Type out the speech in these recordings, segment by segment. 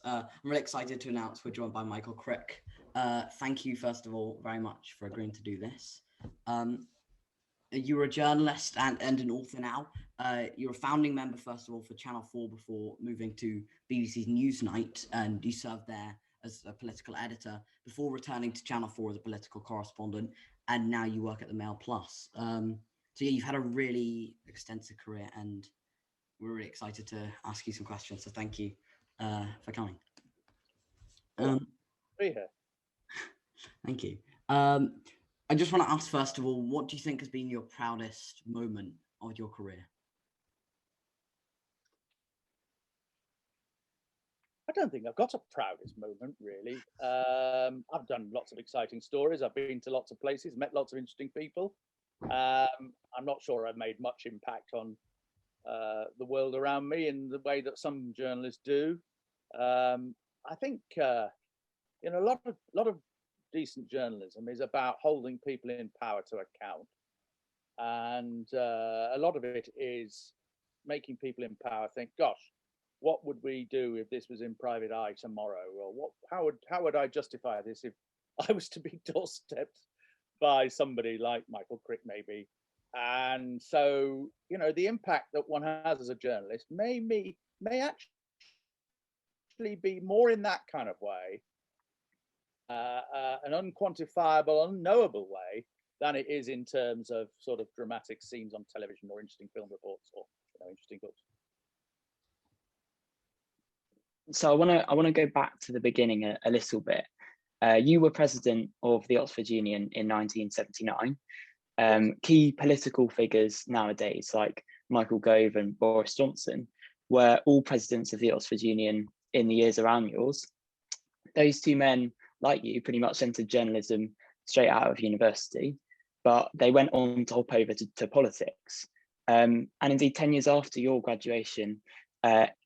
I'm really excited to announce we're joined by Michael Crick. Thank you, first of all, very much for agreeing to do this. You're a journalist and an author now. You're a founding member, first of all, for Channel 4 before moving to BBC's Newsnight, and you served there as a political editor before returning to Channel 4 as a political correspondent, and now you work at the Mail Plus. So yeah, you've had a really extensive career, and we're really excited to ask you some questions. So thank you for coming. Be here. Thank you. I just want to ask, first of all, what do you think has been your proudest moment of your career? I don't think I've got a proudest moment, really. I've done lots of exciting stories. I've been to lots of places, met lots of interesting people. I'm not sure I've made much impact on the world around me in the way that some journalists do. I think a lot of decent journalism is about holding people in power to account, and a lot of it is making people in power think, "Gosh, what would we do if this was in private eye tomorrow?" Or how would I justify this if I was to be doorstepped by somebody like Michael Crick, maybe? And so, the impact that one has as a journalist may actually be more in that kind of way, an unquantifiable, unknowable way, than it is in terms of sort of dramatic scenes on television or interesting film reports or interesting books. So I want to go back to the beginning a little bit. You were president of the Oxford Union in 1979. Key political figures nowadays, like Michael Gove and Boris Johnson, were all presidents of the Oxford Union in the years around yours. Those two men, like you, pretty much entered journalism straight out of university, but they went on to hop over to politics. And indeed, 10 years after your graduation,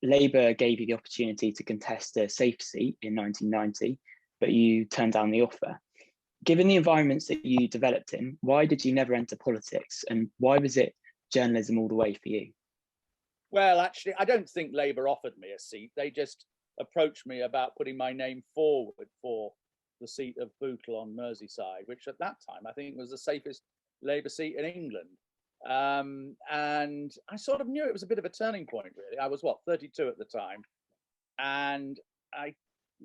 Labour gave you the opportunity to contest a safe seat in 1990, but you turned down the offer. Given the environments that you developed in, why did you never enter politics, and why was it journalism all the way for you? Well, actually, I don't think Labour offered me a seat. They just approached me about putting my name forward for the seat of Bootle on Merseyside, which at that time I think was the safest Labour seat in England. And I sort of knew it was a bit of a turning point, really. I was 32 at the time, and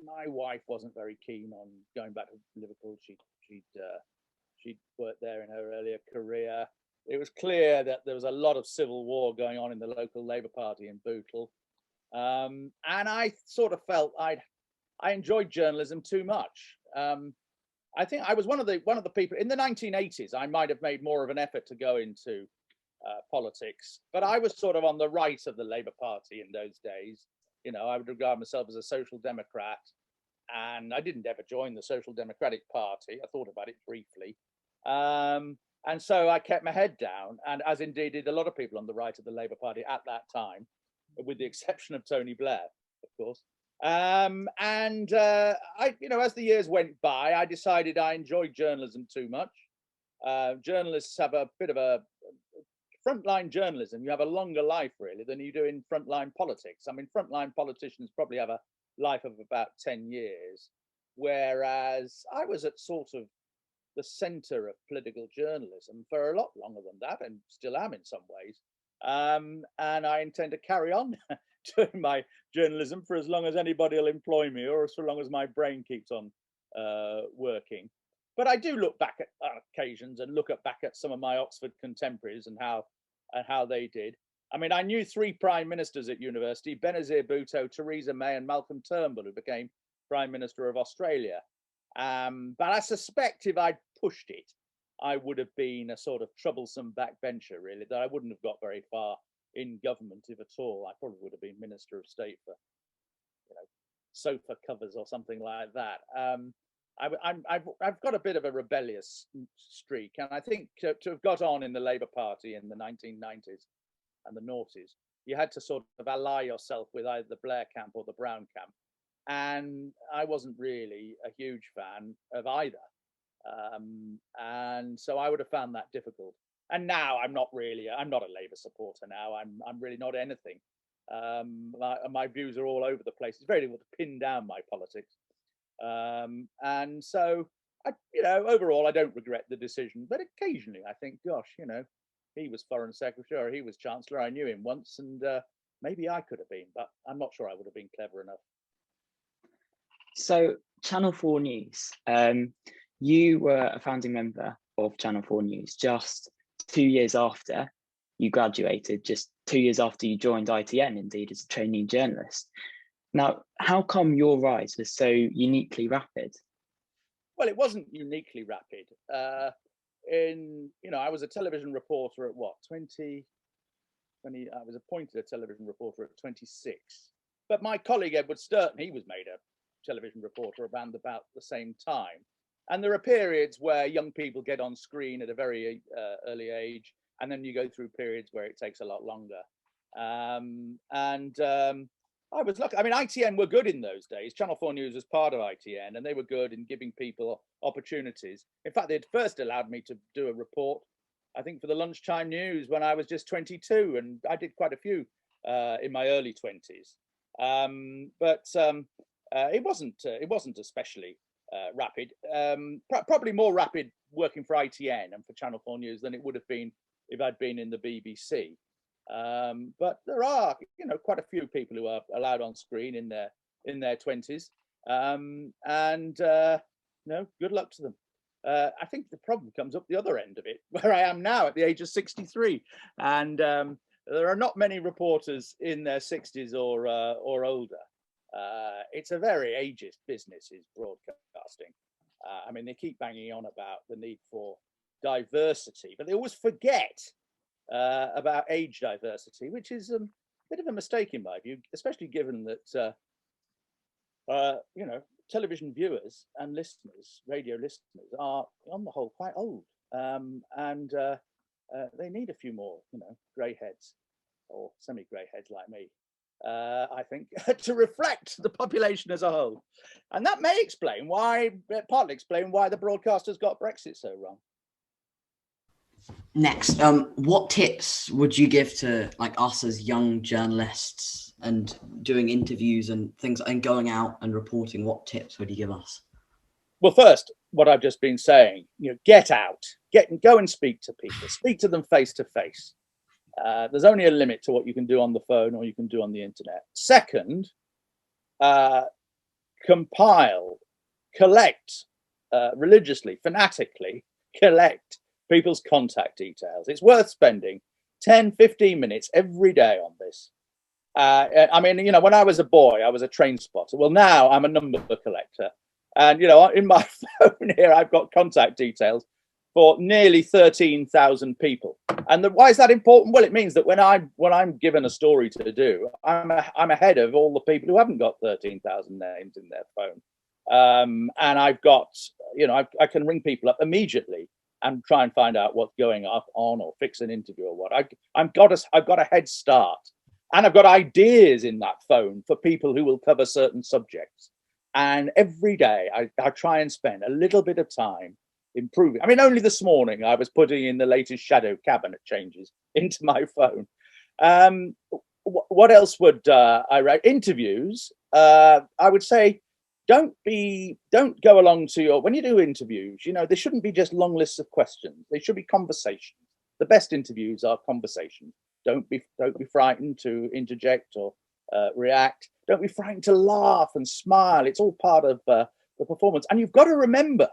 my wife wasn't very keen on going back to Liverpool. She'd worked there in her earlier career. It was clear that there was a lot of civil war going on in the local Labour Party in Bootle, and I sort of felt I enjoyed journalism too much. I think I was one of the people in the 1980s. I might have made more of an effort to go into politics, but I was sort of on the right of the Labour Party in those days. I would regard myself as a social democrat, and I didn't ever join the Social Democratic Party. I thought about it briefly, and so I kept my head down, and as indeed did a lot of people on the right of the Labour Party at that time, with the exception of Tony Blair, of course. I, as the years went by, I decided I enjoyed journalism too much. Journalists have a bit of a frontline journalism. You have a longer life, really, than you do in frontline politics. I mean, frontline politicians probably have a life of about 10 years, whereas I was at sort of the center of political journalism for a lot longer than that, and still am in some ways. And I intend to carry on doing my journalism for as long as anybody will employ me, or so long as my brain keeps on working. But I do look back at occasions and look back at some of my Oxford contemporaries and how they did. I mean, I knew three prime ministers at university: Benazir Bhutto, Theresa May, and Malcolm Turnbull, who became Prime Minister of Australia. But I suspect if I'd pushed it, I would have been a sort of troublesome backbencher, really, that I wouldn't have got very far in government, if at all. I probably would have been Minister of State for, sofa covers or something like that. I've got a bit of a rebellious streak, and I think to have got on in the Labour Party in the 1990s and the noughties, you had to sort of ally yourself with either the Blair camp or the Brown camp, and I wasn't really a huge fan of either, and so I would have found that difficult. And now I'm not a Labour supporter. Now I'm really not anything My views are all over the place. It's very difficult to pin down my politics. And so, overall, I don't regret the decision. But occasionally I think, gosh, he was Foreign Secretary, he was Chancellor. I knew him once, and maybe I could have been, but I'm not sure I would have been clever enough. So Channel 4 News, you were a founding member of Channel 4 News just 2 years after you graduated, just 2 years after you joined ITN, indeed, as a trainee journalist. Now, how come your rise was so uniquely rapid? Well, it wasn't uniquely rapid. I was a television reporter at 20, I was appointed a television reporter at 26. But my colleague Edward Sturton, he was made a television reporter around about the same time. And there are periods where young people get on screen at a very early age, and then you go through periods where it takes a lot longer. I was lucky. I mean, ITN were good in those days. Channel 4 News was part of ITN, and they were good in giving people opportunities. In fact, they'd first allowed me to do a report, I think, for the lunchtime news when I was just 22, and I did quite a few in my early 20s. It wasn't especially rapid. Probably more rapid working for ITN and for Channel 4 News than it would have been if I'd been in the BBC. But there are, quite a few people who are allowed on screen in their 20s, good luck to them. I think the problem comes up the other end of it, where I am now at the age of 63, and there are not many reporters in their 60s or older. It's a very ageist business, is broadcasting. I mean, they keep banging on about the need for diversity, but they always forget about age diversity, which is a bit of a mistake in my view, especially given that television viewers and listeners, radio listeners, are on the whole quite old, and they need a few more, grey heads or semi-grey heads like me, I think, to reflect the population as a whole, and that may partly explain why the broadcasters got Brexit so wrong. Next, what tips would you give to us as young journalists and doing interviews and things and going out and reporting? What tips would you give us? Well, first, what I've just been saying, get out, go and speak to people, speak to them face to face. There's only a limit to what you can do on the phone or you can do on the internet. Second, compile, collect religiously, fanatically, collect people's contact details. It's worth spending 10, 15 minutes every day on this. I mean, when I was a boy, I was a train spotter. Well, now I'm a number collector. And, in my phone here, I've got contact details for nearly 13,000 people. And why is that important? Well, it means that when I'm given a story to do, I'm ahead of all the people who haven't got 13,000 names in their phone. And I've got, I can ring people up immediately and try and find out what's going on or fix an interview or what. I've got a head start, and I've got ideas in that phone for people who will cover certain subjects. And every day I try and spend a little bit of time improving. I mean, only this morning I was putting in the latest shadow cabinet changes into my phone. What else would I write? Interviews. I would say, don't go along to when you do interviews, they shouldn't be just long lists of questions. They should be conversations. The best interviews are conversations. Don't be frightened to interject or react. Don't be frightened to laugh and smile. It's all part of the performance. And you've got to remember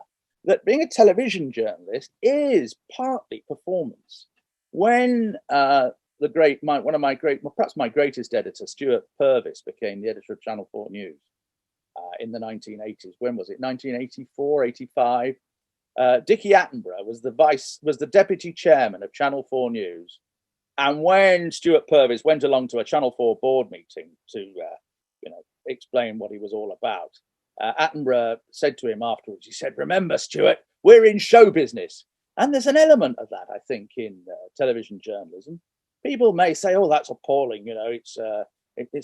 that being a television journalist is partly performance. When one of my perhaps my greatest editor, Stuart Purvis, became the editor of Channel 4 News in the 1980s. When was it? 1984, 85. Dickie Attenborough was the deputy chairman of Channel 4 News. And when Stuart Purvis went along to a Channel 4 board meeting to explain what he was all about, Attenborough said to him afterwards, he said, "Remember, Stuart, we're in show business." And there's an element of that, I think, in television journalism. People may say, "Oh, that's appalling. It's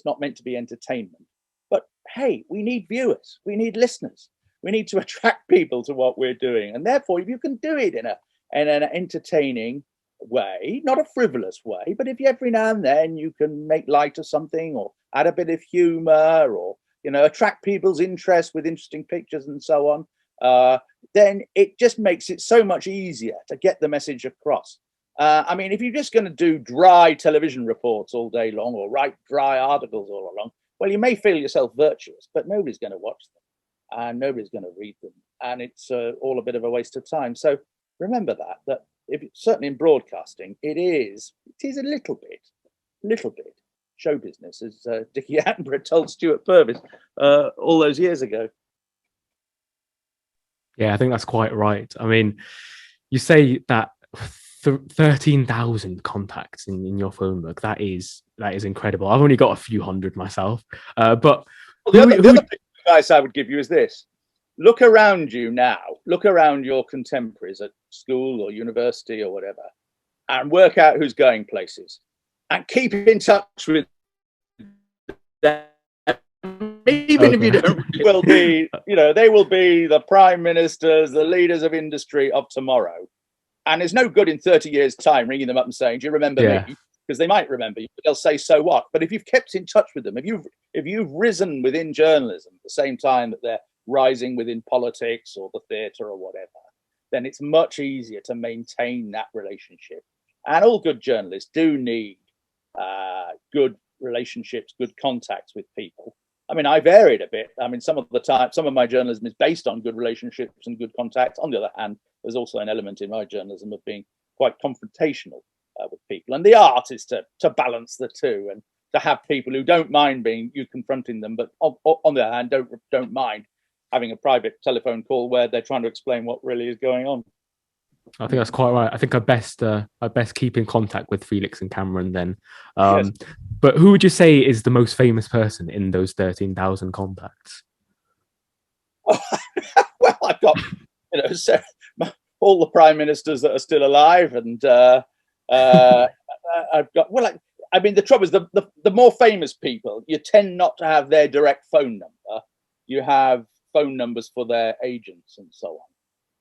not meant to be entertainment." But hey, we need viewers, we need listeners, we need to attract people to what we're doing. And therefore, if you can do it in an entertaining, way, not a frivolous way, but if you, every now and then you can make light of something or add a bit of humor or, you know, attract people's interest with interesting pictures and so on, then it just makes it so much easier to get the message across. I mean, if you're just going to do dry television reports all day long or write dry articles all along, well, you may feel yourself virtuous, but nobody's going to watch them and nobody's going to read them. And it's all a bit of a waste of time. So remember that if certainly in broadcasting, it is a little bit show business, as Dickie Attenborough told Stuart Purvis all those years ago. Yeah, I think that's quite right. I mean, you say that 13,000 contacts in your phone book. That is incredible. I've only got a few hundred myself. But well, the other advice I would give you is this: look around you now. Look around your contemporaries at school or university or whatever, and work out who's going places, and keep in touch with them. Even if you don't, will be, you know, they will be the prime ministers, the leaders of industry of tomorrow. And there's no good in 30 years' time ringing them up and saying, "Do you remember me?" Because they might remember you, but they'll say, "So what?" But if you've kept in touch with them, if you've risen within journalism at the same time that they're rising within politics or the theatre or whatever, then it's much easier to maintain that relationship. And all good journalists do need good relationships, good contacts with people. I mean, I varied a bit. I mean, some of my journalism is based on good relationships and good contacts. On the other hand, there's also an element in my journalism of being quite confrontational with people. And the art is to balance the two and to have people who don't mind you confronting them, but on the other hand, don't mind having a private telephone call where they're trying to explain what really is going on. I think that's quite right. I think I best keep in contact with Felix and Cameron then. Yes. But who would you say is the most famous person in those 13,000 contacts? Oh, well, I've got, you know, so all the prime ministers that are still alive, and I've got. Well, I mean, the trouble is the more famous people, you tend not to have their direct phone number. You have phone numbers for their agents and so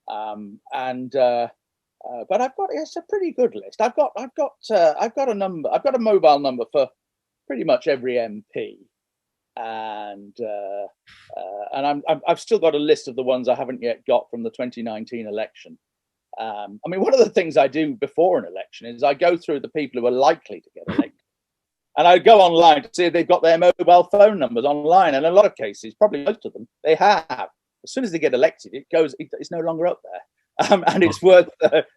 on. But I've got, it's a pretty good list. I've got a mobile number for pretty much every MP, and I've still got a list of the ones I haven't yet got from the 2019 election. I mean, one of the things I do before an election is I go through the people who are likely to get elected, and I go online to see if they've got their mobile phone numbers online. And in a lot of cases, probably most of them, they have. As soon as they get elected, it's no longer up there. And it's worth,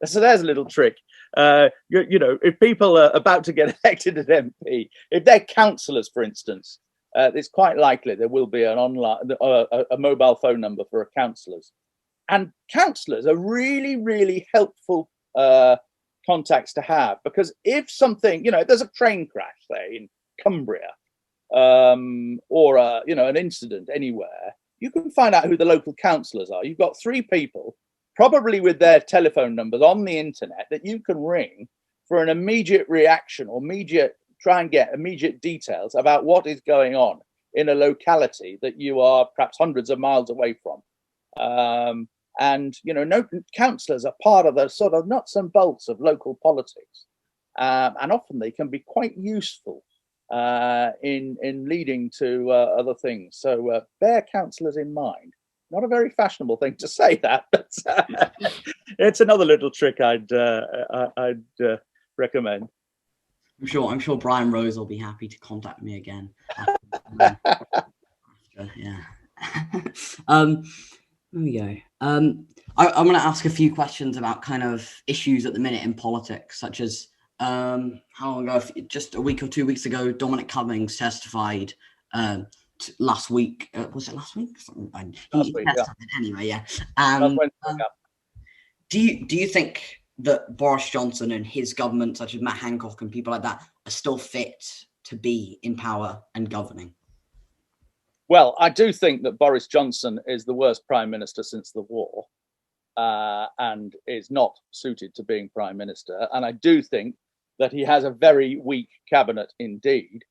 so there's a little trick. You know, if people are about to get elected as MP, if they're councillors, for instance, it's quite likely there will be an a mobile phone number for councillors. And councillors are really, really helpful contacts to have, because if something, you know, if there's a train crash, say in Cumbria, or you know, an incident anywhere, you can find out who the local councillors are. You've got 3 people, probably with their telephone numbers on the internet, that you can ring for an immediate reaction or try and get immediate details about what is going on in a locality that you are perhaps hundreds of miles away from. And, you know, councillors are part of the sort of nuts and bolts of local politics. And often they can be quite useful in leading to other things. So bear councillors in mind. Not a very fashionable thing to say that, but it's another little trick I'd recommend. I'm sure Brian Rose will be happy to contact me again. Yeah. There we go. I'm going to ask a few questions about kind of issues at the minute in politics, such as how long ago, just a week or 2 weeks ago, Dominic Cummings testified last week. Was it last week? Last week, yeah. Anyway, yeah. Do you think that Boris Johnson and his government, such as Matt Hancock and people like that, are still fit to be in power and governing? Well, I do think that Boris Johnson is the worst prime minister since the war, and is not suited to being prime minister. And I do think that he has a very weak cabinet indeed.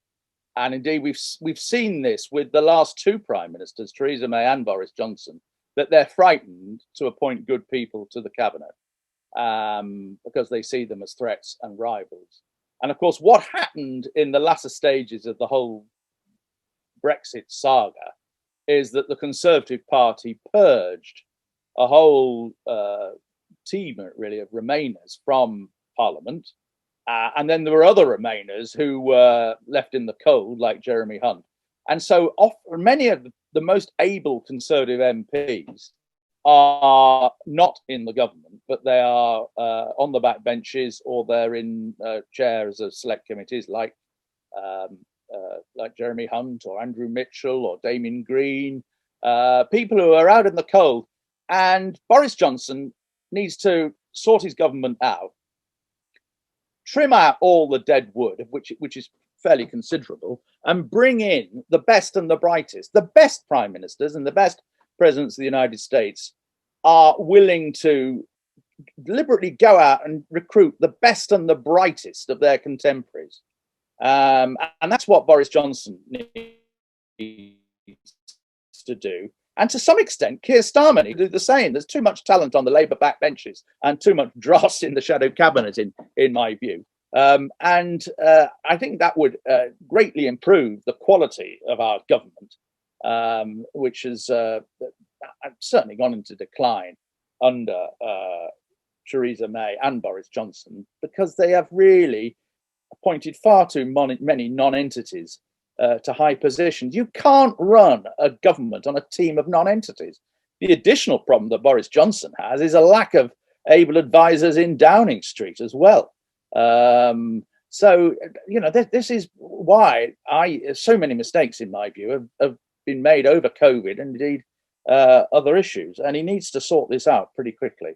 And indeed, we've seen this with the last 2 prime ministers, Theresa May and Boris Johnson, that they're frightened to appoint good people to the cabinet. because they see them as threats and rivals. And of course, what happened in the latter stages of the whole Brexit saga is that the Conservative Party purged a whole team, really, of Remainers from Parliament. And then there were other Remainers who were left in the cold, like Jeremy Hunt. And so many of the most able Conservative MPs are not in the government, but they are on the back benches, or they're in chairs of select committees like Jeremy Hunt or Andrew Mitchell or Damien Green, people who are out in the cold. And Boris Johnson needs to sort his government out, trim out all the dead wood, which is fairly considerable, and bring in the best and the brightest. The best prime ministers and the best presidents of the United States are willing to deliberately go out and recruit the best and the brightest of their contemporaries. And that's what Boris Johnson needs to do. And to some extent, Keir Starmer needs to do the same. There's too much talent on the Labour backbenches and too much dross in the shadow cabinet, in my view. And I think that would greatly improve the quality of our government, which has certainly gone into decline under Theresa May and Boris Johnson, because they have really appointed far too many non-entities to high positions. You can't run a government on a team of non-entities. The additional problem that Boris Johnson has is a lack of able advisors in Downing Street as well. So, this is why so many mistakes, in my view, have been made over COVID and indeed other issues. And he needs to sort this out pretty quickly.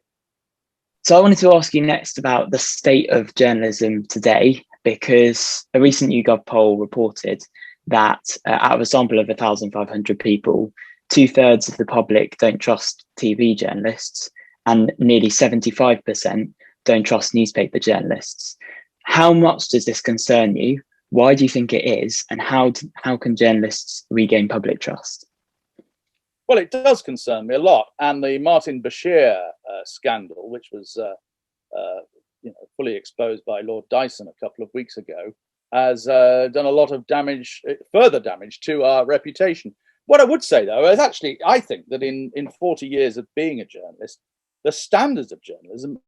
So I wanted to ask you next about the state of journalism today, because a recent YouGov poll reported that out of a sample of 1,500 people, 2/3 of the public don't trust TV journalists, and nearly 75% don't trust newspaper journalists. How much does this concern you? Why do you think it is? And how can journalists regain public trust? Well, it does concern me a lot. And the Martin Bashir scandal, which was fully exposed by Lord Dyson a couple of weeks ago, has done a lot of damage, further damage to our reputation. What I would say, though, is actually, I think that in 40 years of being a journalist, the standards of journalism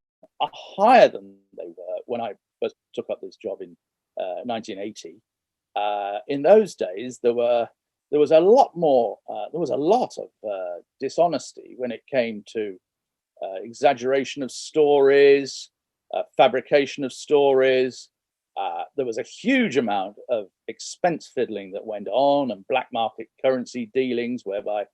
are higher than they were when I first took up this job in 1980. In those days, there was a lot of dishonesty when it came to exaggeration of stories, fabrication of stories. There was a huge amount of expense fiddling that went on, and black market currency dealings, whereby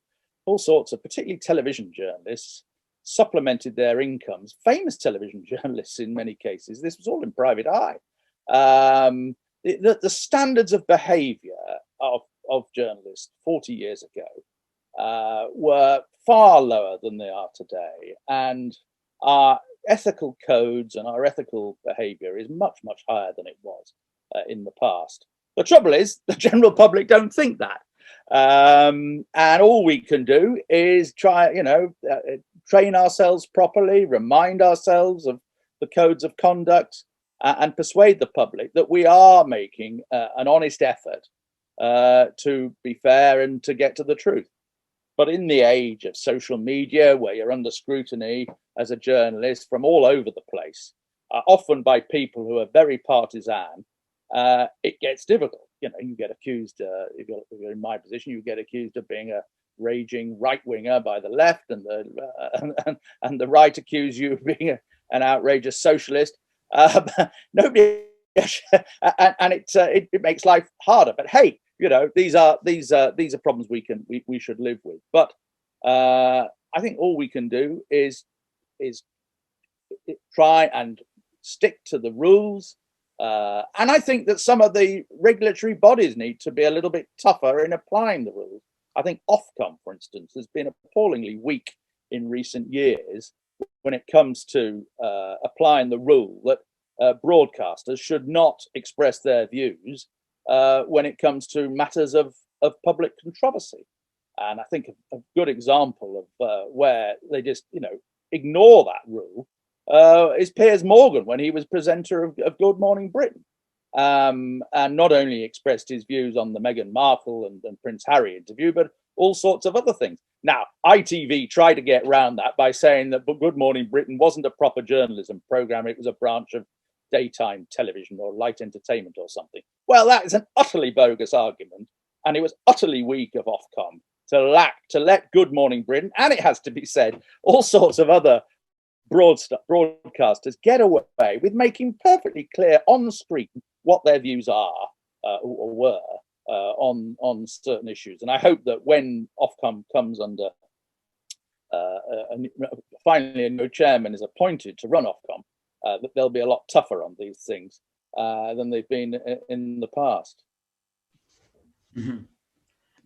all sorts of, particularly television journalists, supplemented their incomes. Famous television journalists, in many cases, this was all in private eye. The standards of behaviour of journalists 40 years ago were far lower than they are today, and our ethical codes and our ethical behaviour is much, much higher than it was in the past. The trouble is, the general public don't think that, and all we can do is try, train ourselves properly, remind ourselves of the codes of conduct, and persuade the public that we are making an honest effort to be fair and to get to the truth. But in the age of social media, where you're under scrutiny as a journalist from all over the place, often by people who are very partisan, it gets difficult. You get accused, if you're in my position, you get accused of being a raging right-winger by the left, and the right accuse you of being an outrageous socialist. Nobody, and it makes life harder. But hey, these are problems we should live with. But I think all we can do is try and stick to the rules. And I think that some of the regulatory bodies need to be a little bit tougher in applying the rules. I think Ofcom, for instance, has been appallingly weak in recent years when it comes to applying the rule that broadcasters should not express their views when it comes to matters of public controversy. And I think a good example of where they just, ignore that rule is Piers Morgan when he was presenter of Good Morning Britain, and not only expressed his views on the Meghan Markle and Prince Harry interview, but all sorts of other things. Now, ITV tried to get around that by saying that Good Morning Britain wasn't a proper journalism programme, it was a branch of daytime television or light entertainment or something. Well, that is an utterly bogus argument, and it was utterly weak of Ofcom to let Good Morning Britain, and it has to be said, all sorts of other broadcasters get away with making perfectly clear on the screen what their views are or were on certain issues. And I hope that when Ofcom comes under finally a new chairman is appointed to run Ofcom, that they'll be a lot tougher on these things than they've been in the past. Mm-hmm.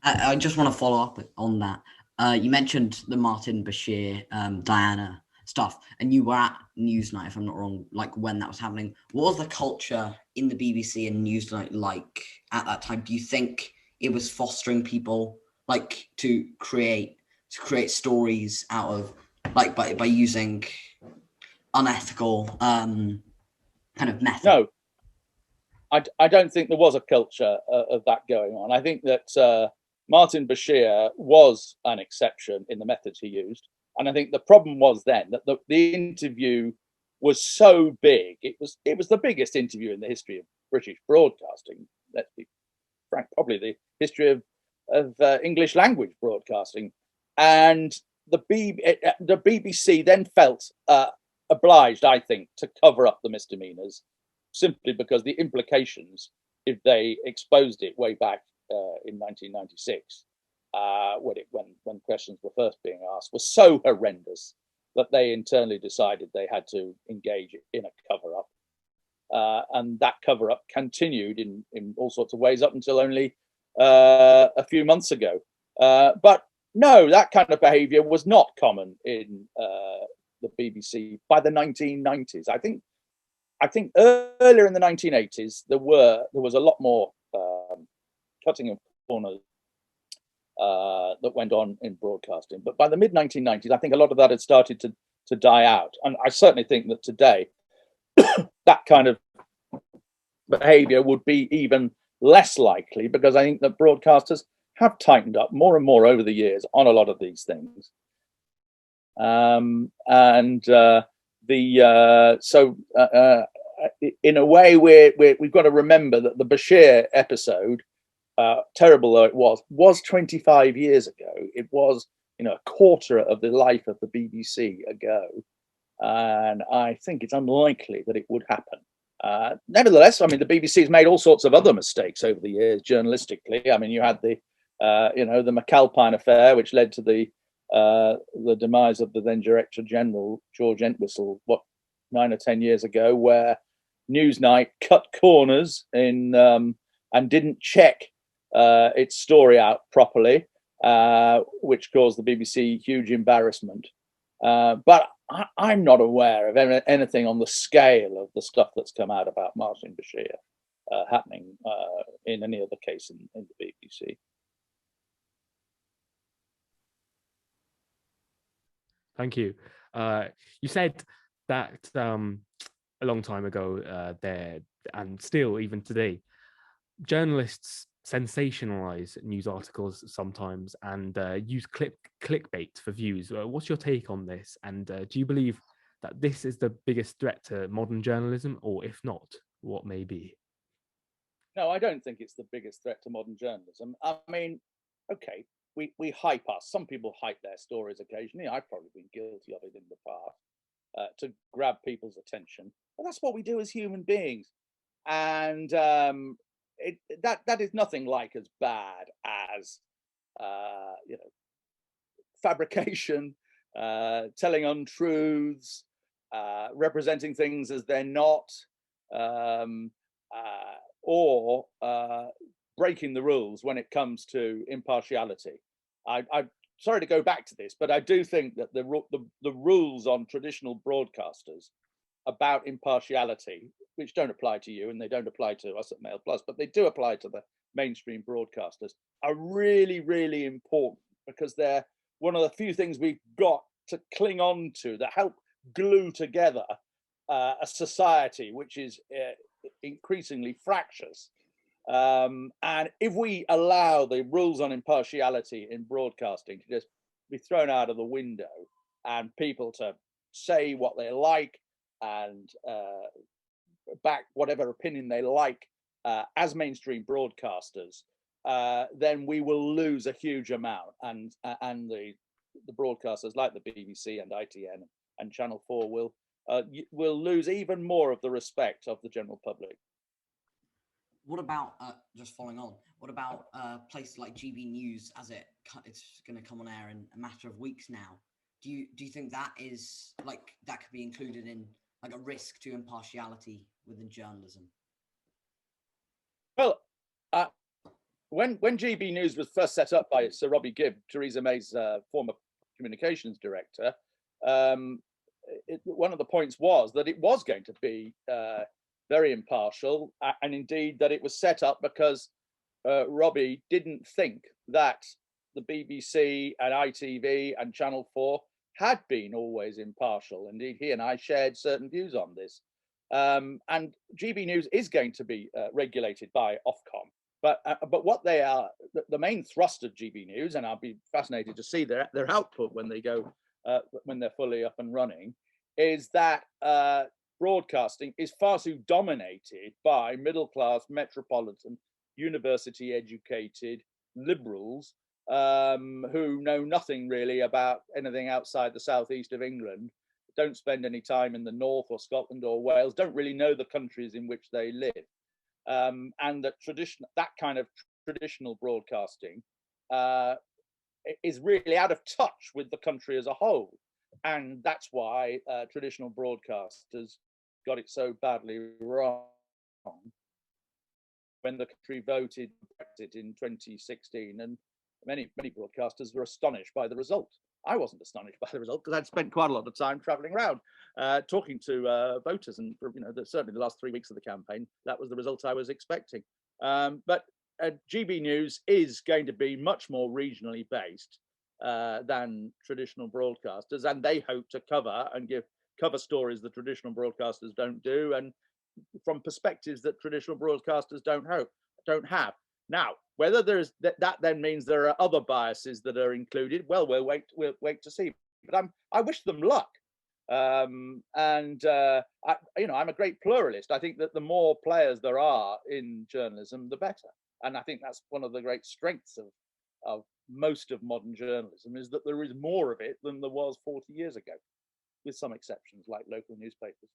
I just want to follow up on that. You mentioned the Martin Bashir, Diana stuff, and you were at Newsnight, if I'm not wrong, like when that was happening. What was the culture in the BBC and Newsnight like at that time? Do you think it was fostering people like to create stories out of like by using unethical kind of method? No, I don't think there was a culture of that going on. I think that Martin Bashir was an exception in the methods he used. And I think the problem was then that the interview was so big. It was the biggest interview in the history of British broadcasting. Let's be frank, probably the history of English language broadcasting. And the BBC then felt obliged, I think, to cover up the misdemeanors, simply because the implications, if they exposed it way back in 1996, when questions were first being asked, were so horrendous that they internally decided they had to engage in a cover-up. And that cover-up continued in all sorts of ways up until only a few months ago. But no, that kind of behaviour was not common in the BBC by the 1990s. I think earlier in the 1980s there was a lot more cutting of corners that went on in broadcasting. But by the mid 1990s, I think a lot of that had started to die out. And I certainly think that today that kind of behaviour would be even less likely, because I think that broadcasters have tightened up more and more over the years on a lot of these things. In a way, we've got to remember that the Bashir episode, terrible though it was 25 years ago. It was, a quarter of the life of the BBC ago, and I think it's unlikely that it would happen. Nevertheless, I mean, the BBC has made all sorts of other mistakes over the years journalistically. I mean, you had the McAlpine affair, which led to the demise of the then Director General George Entwistle, 9 or 10 years ago, where Newsnight cut corners in and didn't check its story out properly, which caused the BBC huge embarrassment. But I'm not aware of anything on the scale of the stuff that's come out about Martin Bashir happening in any other case in the BBC. Thank you. You said that a long time ago there, and still even today, journalists sensationalize news articles sometimes and use clickbait for views. What's your take on this? And do you believe that this is the biggest threat to modern journalism, or if not, what may be? No, I don't think it's the biggest threat to modern journalism. I mean, okay, we hype us. Some people hype their stories occasionally. I've probably been guilty of it in the past to grab people's attention. But that's what we do as human beings. And that is nothing like as bad as fabrication, telling untruths, representing things as they're not, or breaking the rules when it comes to impartiality. I'm sorry to go back to this, but I do think that the rules on traditional broadcasters about impartiality, which don't apply to you and they don't apply to us at Mail Plus, but they do apply to the mainstream broadcasters, are really, really important, because they're one of the few things we've got to cling on to that help glue together a society which is increasingly fractious. And if we allow the rules on impartiality in broadcasting to just be thrown out of the window and people to say what they like and back whatever opinion they like as mainstream broadcasters, then we will lose a huge amount. And the broadcasters like the BBC and ITN and Channel 4 will lose even more of the respect of the general public. What about, just following on, what about places like GB News, as it's going to come on air in a matter of weeks now? Do you think that is, like, that could be included in, like, a risk to impartiality within journalism? Well, when GB News was first set up by Sir Robbie Gibb, Theresa May's former communications director, one of the points was that it was going to be very impartial, and indeed that it was set up because Robbie didn't think that the BBC and ITV and Channel 4 had been always impartial. Indeed, he and I shared certain views on this. And GB News is going to be regulated by Ofcom. But what they are, the main thrust of GB News, and I'll be fascinated to see their output when they go, when they're fully up and running, is that broadcasting is far too dominated by middle-class, metropolitan, university-educated liberals who know nothing really about anything outside the southeast of England, don't spend any time in the north or Scotland or Wales, don't really know the countries in which they live. And that kind of traditional broadcasting is really out of touch with the country as a whole. And that's why traditional broadcasters got it so badly wrong when the country voted Brexit in 2016. And many broadcasters were astonished by the result. I wasn't astonished by the result because I'd spent quite a lot of time traveling around talking to voters, and certainly the last 3 weeks of the campaign, that was the result I was expecting. But GB News is going to be much more regionally based than traditional broadcasters, and they hope to cover stories that traditional broadcasters don't do, and from perspectives that traditional broadcasters don't have. Now, whether there's that then means there are other biases that are included, well, we'll wait to see. But I wish them luck. I'm a great pluralist. I think that the more players there are in journalism, the better. And I think that's one of the great strengths of most of modern journalism, is that there is more of it than there was 40 years ago, with some exceptions like local newspapers.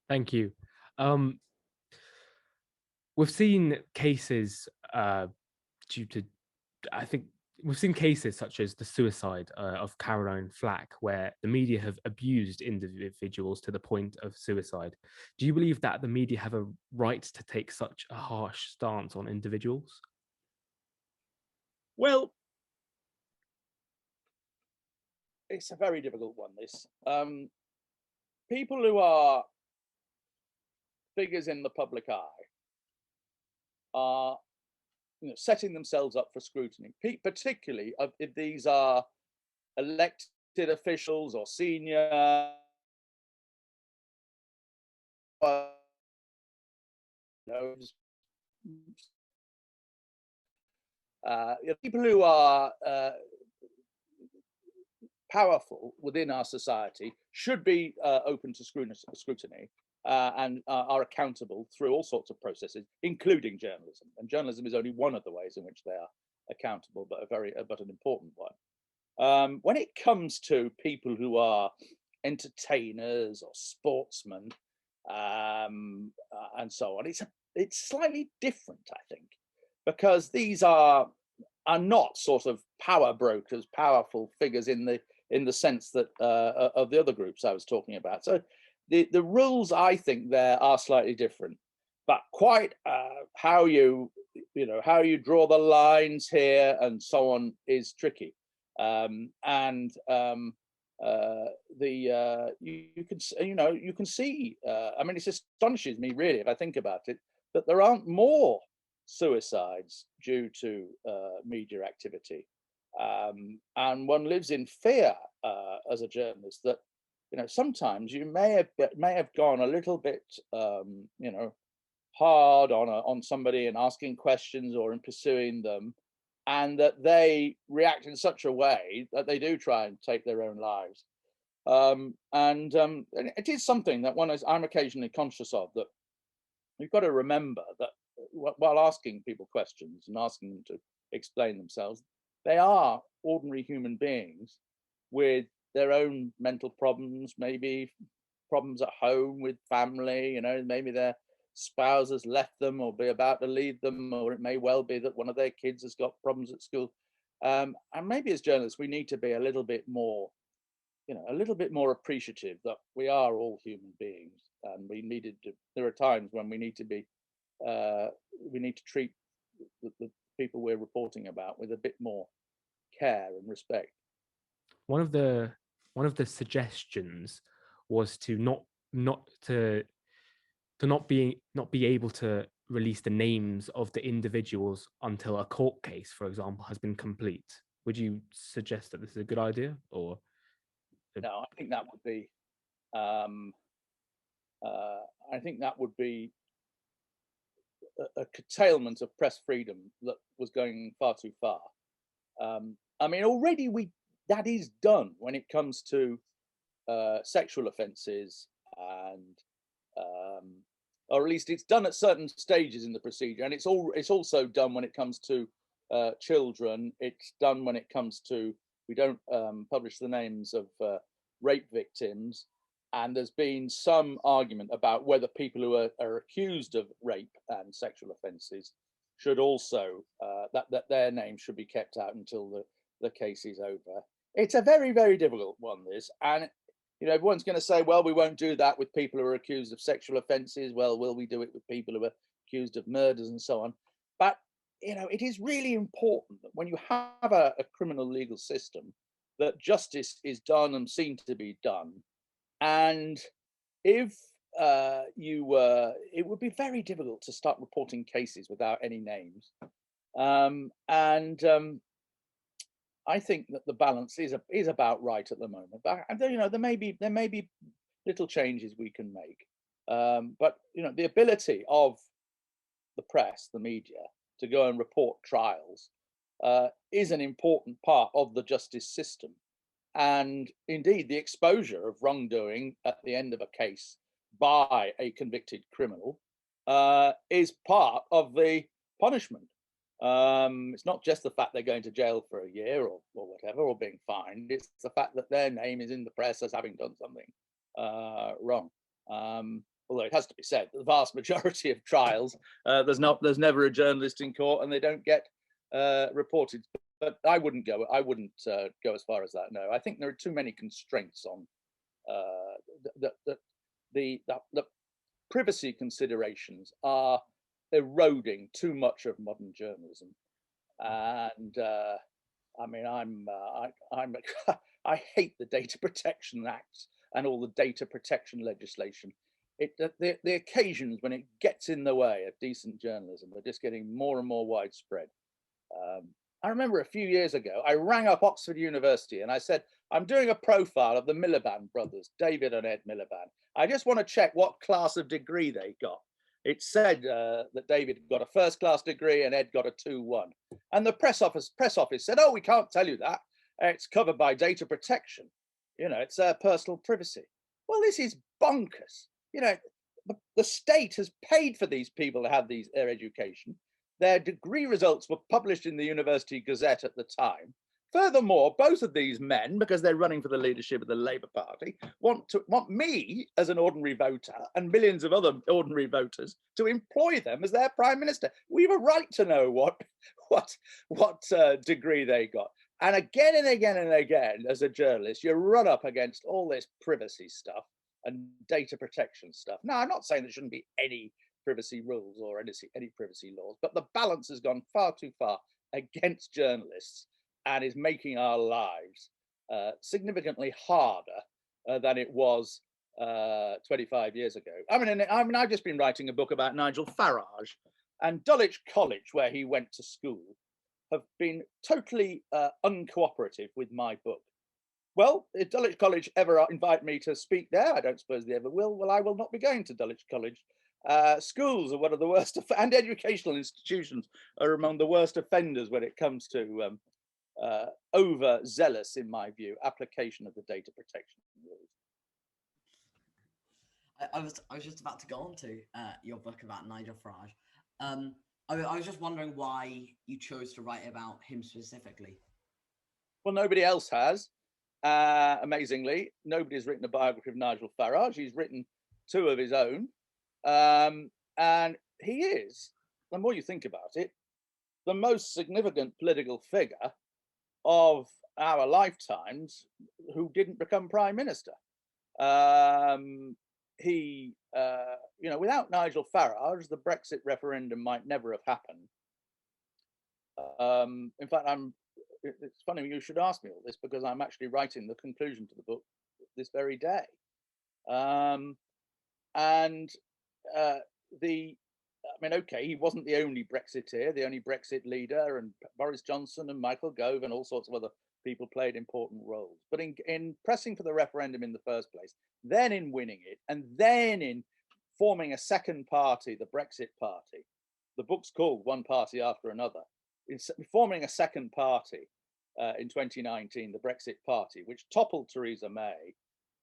Thank you. We've seen cases we've seen cases such as the suicide of Caroline Flack, where the media have abused individuals to the point of suicide. Do you believe that the media have a right to take such a harsh stance on individuals? Well, it's a very difficult one, this. People who are figures in the public eye are setting themselves up for scrutiny, particularly if these are elected officials or senior people who are powerful within our society should be open to scrutiny. And are accountable through all sorts of processes, including journalism. And journalism is only one of the ways in which they are accountable, but an important one. When it comes to people who are entertainers or sportsmen and so on, it's slightly different, I think, because these are not sort of power brokers, powerful figures in the sense that of the other groups I was talking about. So the rules, I think, there are slightly different, but quite how you draw the lines here and so on is tricky. You can see. I mean, it astonishes me really, if I think about it, that there aren't more suicides due to media activity. And one lives in fear as a journalist that, sometimes you may have gone a little bit, hard on somebody and asking questions or in pursuing them, and that they react in such a way that they do try and take their own lives. And it is something that I'm occasionally conscious of, that you've got to remember that while asking people questions and asking them to explain themselves, they are ordinary human beings with their own mental problems, maybe problems at home with family, maybe their spouse has left them or be about to leave them, or it may well be that one of their kids has got problems at school. And maybe as journalists, we need to be a little bit more appreciative that we are all human beings, and there are times when we need to treat the people we're reporting about with a bit more care and respect. One of the suggestions was to not be able to release the names of the individuals until a court case, for example, has been complete. Would you suggest that this is a good idea, or? No, I think that would be. I think that would be a curtailment of press freedom that was going far too far. I mean, already that is done when it comes to sexual offences, and or at least it's done at certain stages in the procedure, and it's also done when it comes to children. It's done when it comes to, we don't publish the names of rape victims, and there's been some argument about whether people who are accused of rape and sexual offences should also that their names should be kept out until the case is over. It's a very, very difficult one, this, and everyone's going to say, well, we won't do that with people who are accused of sexual offences. Well, will we do it with people who are accused of murders and so on? But it is really important that when you have a criminal legal system, that justice is done and seen to be done. And if it would be very difficult to start reporting cases without any names. I think that the balance is about right at the moment. But there may be little changes we can make. But the ability of the press, the media, to go and report trials is an important part of the justice system. And indeed, the exposure of wrongdoing at the end of a case by a convicted criminal is part of the punishment. It's not just the fact they're going to jail for a year or whatever, or being fined. It's the fact that their name is in the press as having done something wrong. Although it has to be said, the vast majority of trials, there's never a journalist in court, and they don't get reported. But I wouldn't go as far as that. No, I think there are too many constraints on the privacy considerations are eroding too much of modern journalism. And I mean, I hate the Data Protection Act and all the data protection legislation. The occasions when it gets in the way of decent journalism are just getting more and more widespread. I remember a few years ago, I rang up Oxford University and I said, I'm doing a profile of the Miliband brothers, David and Ed Miliband. I just want to check what class of degree they got. It said that David got a first-class degree and Ed got a 2-1. And the press office said, oh, we can't tell you that. It's covered by data protection. It's personal privacy. Well, this is bonkers. The state has paid for these people to have their education. Their degree results were published in the University Gazette at the time. Furthermore, both of these men, because they're running for the leadership of the Labour Party, want me as an ordinary voter and millions of other ordinary voters to employ them as their prime minister. We have a right to know what degree they got. And again and again and again, as a journalist, you run up against all this privacy stuff and data protection stuff. Now, I'm not saying there shouldn't be any privacy rules or any privacy laws, but the balance has gone far too far against journalists and is making our lives significantly harder than it was 25 years ago. I mean, I've just been writing a book about Nigel Farage and Dulwich College, where he went to school, have been totally uncooperative with my book. Well, if Dulwich College ever invite me to speak there, I don't suppose they ever will. Well, I will not be going to Dulwich College. Schools are one of the worst, and educational institutions are among the worst offenders when it comes to overzealous, in my view, application of the data protection rules. I was just about to go on to your book about Nigel Farage. I was just wondering why you chose to write about him specifically. Well, nobody else has. Amazingly, nobody's written a biography of Nigel Farage. He's written two of his own. And he is, the more you think about it, the most significant political figure of our lifetimes who didn't become prime minister. Without Nigel Farage, the Brexit referendum might never have happened. In fact, it's funny you should ask me all this, because I'm actually writing the conclusion to the book this very day. He wasn't the only Brexiteer, the only Brexit leader, and Boris Johnson and Michael Gove and all sorts of other people played important roles. But in pressing for the referendum in the first place, then in winning it, and then in forming a second party, the Brexit Party, the book's called One Party After Another, in forming a second party in 2019, the Brexit Party, which toppled Theresa May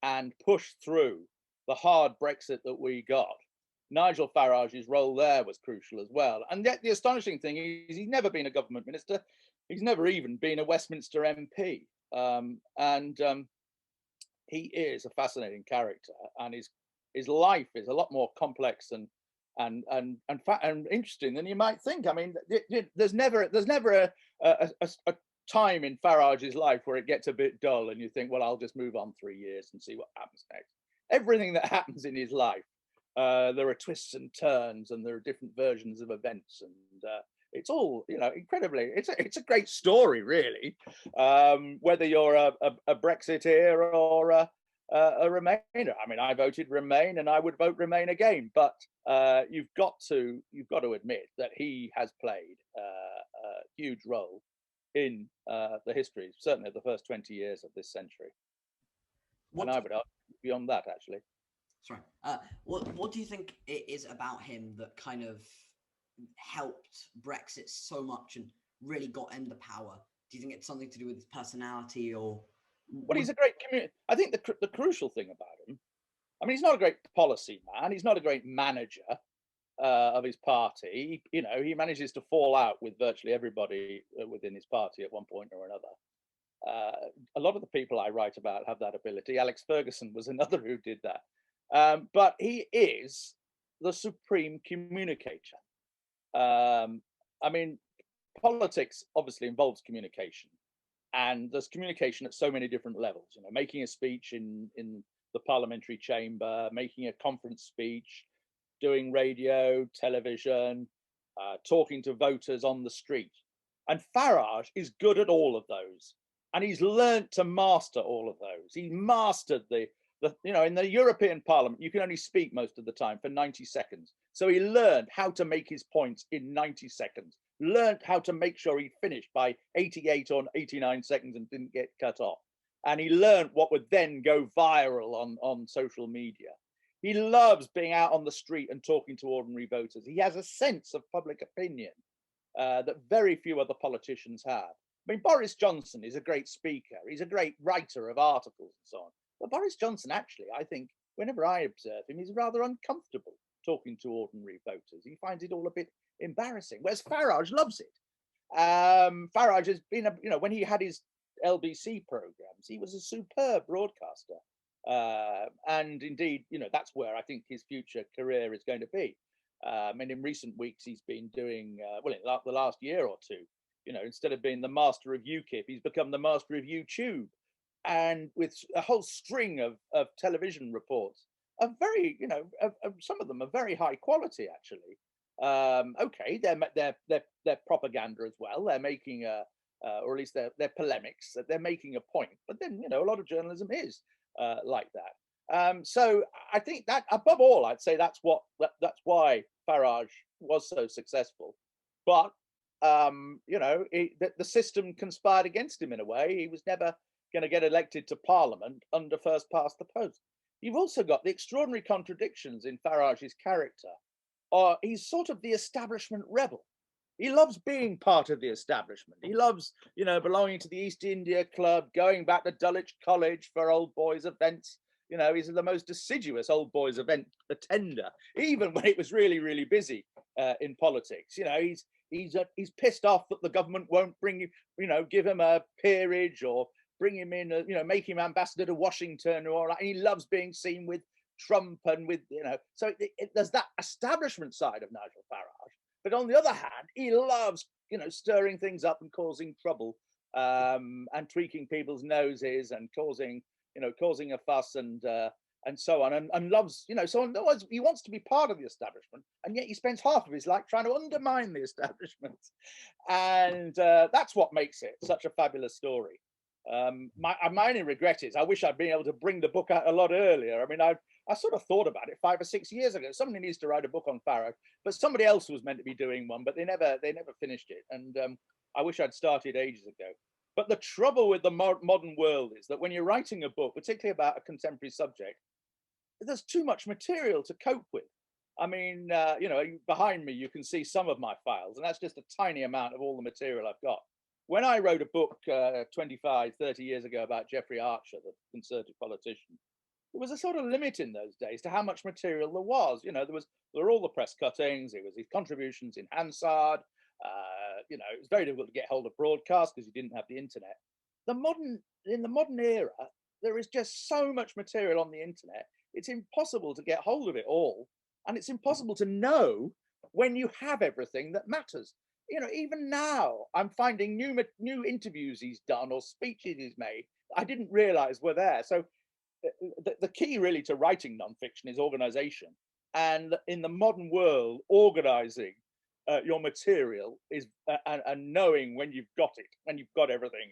and pushed through the hard Brexit that we got. Nigel Farage's role there was crucial as well. And yet the astonishing thing is he's never been a government minister. He's never even been a Westminster MP. He is a fascinating character, and his life is a lot more complex and interesting than you might think. I mean, there's never a time in Farage's life where it gets a bit dull and you think, well, I'll just move on 3 years and see what happens next. Everything that happens in his life, there are twists and turns, and there are different versions of events, and it's all, incredibly. It's a great story, really. Whether you're a Brexiteer or a Remainer. I mean, I voted Remain, and I would vote Remain again. But you've got to admit that he has played a huge role in the history, certainly the first 20 years of this century. And I would argue beyond that, actually. Sorry. What do you think it is about him that kind of helped Brexit so much and really got him the power? Do you think it's something to do with his personality, or? Well, he's a great community. I think the crucial thing about him, I mean, he's not a great policy man. He's not a great manager of his party. He manages to fall out with virtually everybody within his party at one point or another. A lot of the people I write about have that ability. Alex Ferguson was another who did that. But he is the supreme communicator. I mean, politics obviously involves communication, and there's communication at so many different levels. Making a speech in the parliamentary chamber, making a conference speech, doing radio, television, talking to voters on the street. And Farage is good at all of those, and he's learned to master all of those. He mastered in the European Parliament, you can only speak most of the time for 90 seconds. So he learned how to make his points in 90 seconds, learned how to make sure he finished by 88 or 89 seconds and didn't get cut off. And he learned what would then go viral on social media. He loves being out on the street and talking to ordinary voters. He has a sense of public opinion that very few other politicians have. I mean, Boris Johnson is a great speaker. He's a great writer of articles and so on. But Boris Johnson, actually, I think, whenever I observe him, he's rather uncomfortable talking to ordinary voters. He finds it all a bit embarrassing, whereas Farage loves it. Farage has been, when he had his LBC programs, he was a superb broadcaster. And indeed, that's where I think his future career is going to be. And in recent weeks, he's been doing, in the last year or two, instead of being the master of UKIP, he's become the master of YouTube. And with a whole string of television reports, are very, some of them are very high quality, actually. Okay, they're propaganda as well. They're making or at least they're polemics. That they're making a point. But then, a lot of journalism is like that. So I think that above all, I'd say that's why Farage was so successful. But you know, the system conspired against him in a way. He was never going to get elected to Parliament under first past the post. You've also got the extraordinary contradictions in Farage's character. He's sort of the establishment rebel. He loves being part of the establishment. He loves, you know, belonging to the East India Club, going back to Dulwich College for old boys events. You know, he's the most assiduous old boys event attender, even when it was really, really busy in politics. You know, he's pissed off that the government won't you know, give him a peerage or bring him in, you know, make him ambassador to Washington or all that. And he loves being seen with Trump and with, you know, so there's that establishment side of Nigel Farage. But on the other hand, he loves, you know, stirring things up and causing trouble and tweaking people's noses and causing a fuss and so on, and loves, you know, so in other words, he wants to be part of the establishment, and yet he spends half of his life trying to undermine the establishment, and that's what makes it such a fabulous story. My only regret is I wish I'd been able to bring the book out a lot earlier. I mean, I sort of thought about it 5 or 6 years ago. Somebody needs to write a book on Farage, but somebody else was meant to be doing one, but they never finished it. And I wish I'd started ages ago. But the trouble with the modern world is that when you're writing a book, particularly about a contemporary subject, there's too much material to cope with. I mean, you know, behind me, you can see some of my files, and that's just a tiny amount of all the material I've got. When I wrote a book 25, 30 years ago about Jeffrey Archer, the Conservative politician, there was a sort of limit in those days to how much material there was. You know, there were all the press cuttings, it was his contributions in Hansard. You know, it was very difficult to get hold of broadcast because you didn't have the internet. In the modern era, there is just so much material on the internet. It's impossible to get hold of it all, and it's impossible to know when you have everything that matters. You know, even now, I'm finding new interviews he's done or speeches he's made I didn't realize were there. So the key really to writing nonfiction is organization. And in the modern world, organizing your material is and knowing when you've got it, when you've got everything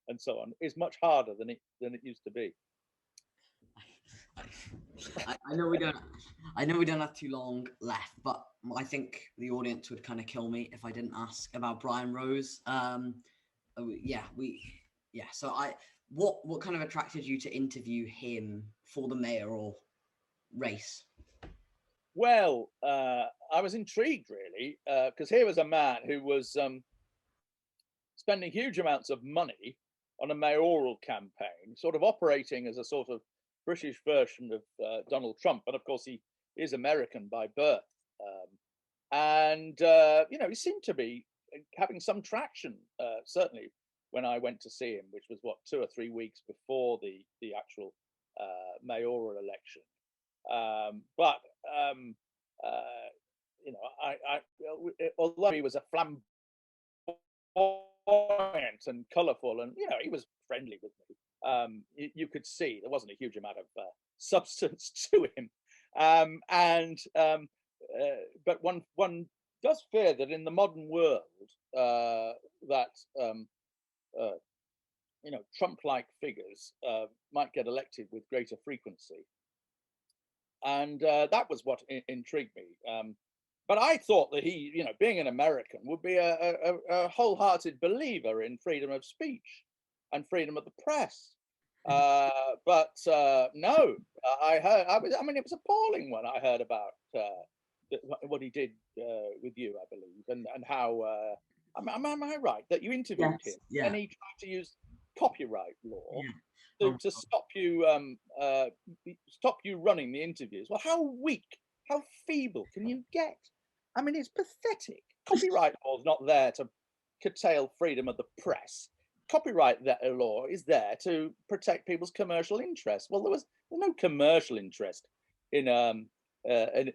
and so on, is much harder than it used to be. I know we don't have too long left, but I think the audience would kind of kill me if I didn't ask about Brian Rose. So what kind of attracted you to interview him for the mayoral race? Well, I was intrigued really, because here was a man who was spending huge amounts of money on a mayoral campaign, sort of operating as a sort of British version of Donald Trump, and of course he is American by birth, and you know, he seemed to be having some traction. Certainly, when I went to see him, which was 2 or 3 weeks before the actual mayoral election, but you know, although he was a flamboyant and colourful, and you know, he was friendly with me. You could see there wasn't a huge amount of substance to him, but one does fear that in the modern world that you know, Trump-like figures might get elected with greater frequency, and that was what intrigued me. But I thought that he, you know, being an American, would be a wholehearted believer in freedom of speech and freedom of the press. But no, I mean, it was appalling when I heard about what he did with you, I believe, and how, am I right that you interviewed him? Yeah. And he tried to use copyright law to stop you running the interviews. Well, how weak, how feeble can you get? I mean, it's pathetic. Copyright law is not there to curtail freedom of the press. Copyright law is there to protect people's commercial interests. Well, there was no commercial interest in an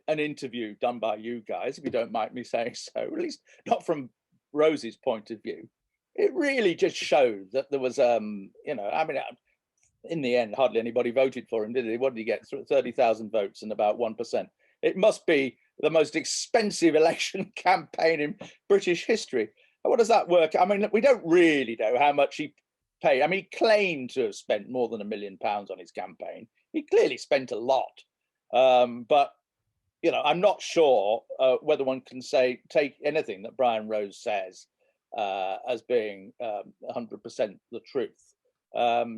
interview done by you guys, if you don't mind me saying so, at least not from Rose's point of view. It really just showed that there was, you know, I mean, in the end, hardly anybody voted for him, did he? What did he get? 30,000 votes and about 1%. It must be the most expensive election campaign in British history. What does that work? I mean, we don't really know how much he paid. I mean, he claimed to have spent more than £1 million on his campaign. He clearly spent a lot. But, you know, I'm not sure whether one can take anything that Brian Rose says as being 100% the truth.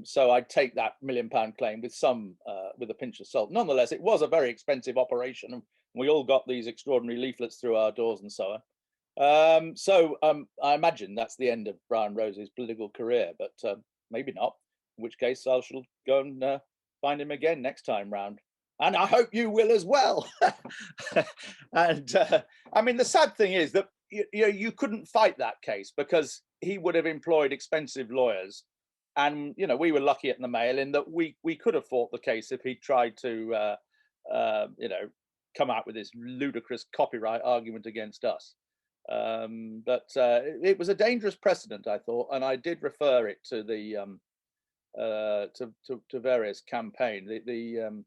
So I'd take that £1 million claim with a pinch of salt. Nonetheless, it was a very expensive operation, and we all got these extraordinary leaflets through our doors and so on. I imagine that's the end of Brian Rose's political career, but maybe not. In which case, I shall go and find him again next time round, and I hope you will as well. And I mean, the sad thing is that you couldn't fight that case because he would have employed expensive lawyers. And, we were lucky at the Mail in that we could have fought the case if he tried to, come out with this ludicrous copyright argument against us. But it was a dangerous precedent, I thought, and I did refer it to the to various campaigns, the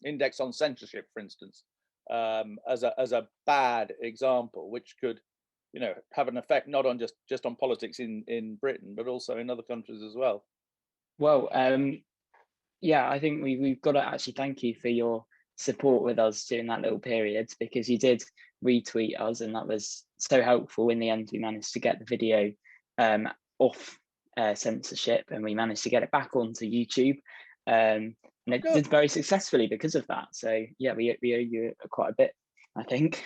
Index on Censorship, for instance, as a bad example, which could, have an effect not on just on politics in Britain, but also in other countries as well. Well, yeah, I think we've got to actually thank you for your support with us during that little period, because you did retweet us, and that was so helpful. In the end, we managed to get the video off censorship, and we managed to get it back onto YouTube, and it did very successfully because of that. So yeah, we owe you quite a bit, I think.